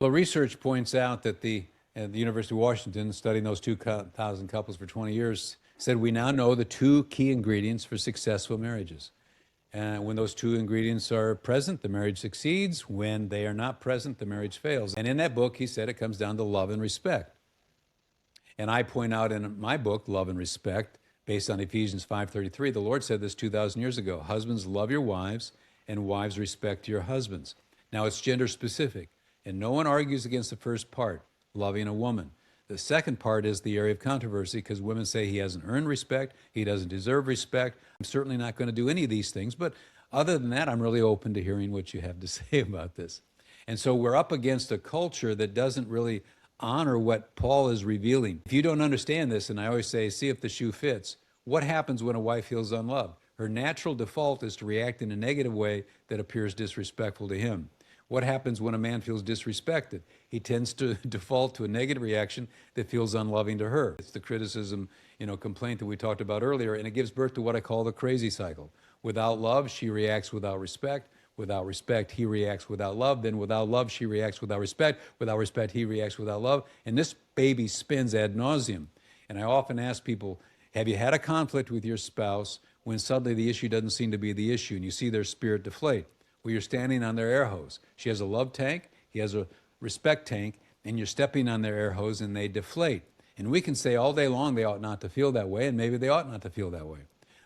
Well, research points out that at the University of Washington, studying those 2,000 couples for 20 years, said we now know the two key ingredients for successful marriages. And when those two ingredients are present, the marriage succeeds. When they are not present, the marriage fails. And in that book, he said it comes down to love and respect. And I point out in my book, Love and Respect, based on Ephesians 5:33, the Lord said this 2,000 years ago: husbands, love your wives, and wives, respect your husbands. Now, it's gender specific, and no one argues against the first part, loving a woman. The second part is the area of controversy, because women say he hasn't earned respect, he doesn't deserve respect. I'm certainly not going to do any of these things, but other than that, I'm really open to hearing what you have to say about this. And so we're up against a culture that doesn't really honor what Paul is revealing. If you don't understand this, and I always say, see if the shoe fits, what happens when a wife feels unloved? Her natural default is to react in a negative way that appears disrespectful to him. What happens when a man feels disrespected? He tends to default to a negative reaction that feels unloving to her. It's the criticism, complaint that we talked about earlier, and it gives birth to what I call the crazy cycle. Without love, she reacts without respect. Without respect, he reacts without love. Then without love, she reacts without respect. Without respect, he reacts without love. And this baby spins ad nauseum. And I often ask people, have you had a conflict with your spouse when suddenly the issue doesn't seem to be the issue and you see their spirit deflate? Well, you're standing on their air hose. She has a love tank, he has a respect tank, and you're stepping on their air hose and they deflate. And we can say all day long they ought not to feel that way, and maybe they ought not to feel that way.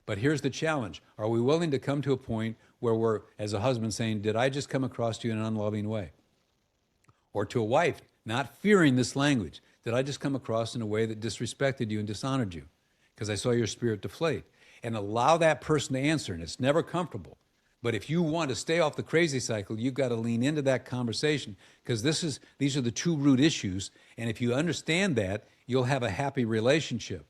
But here's the challenge. Are we willing to come to a point where we're, as a husband, saying, did I just come across to you in an unloving way? Or to a wife, not fearing this language, did I just come across in a way that disrespected you and dishonored you? Because I saw your spirit deflate. And allow that person to answer, and it's never comfortable. But if you want to stay off the crazy cycle, you've got to lean into that conversation, because these are the two root issues. And if you understand that, you'll have a happy relationship.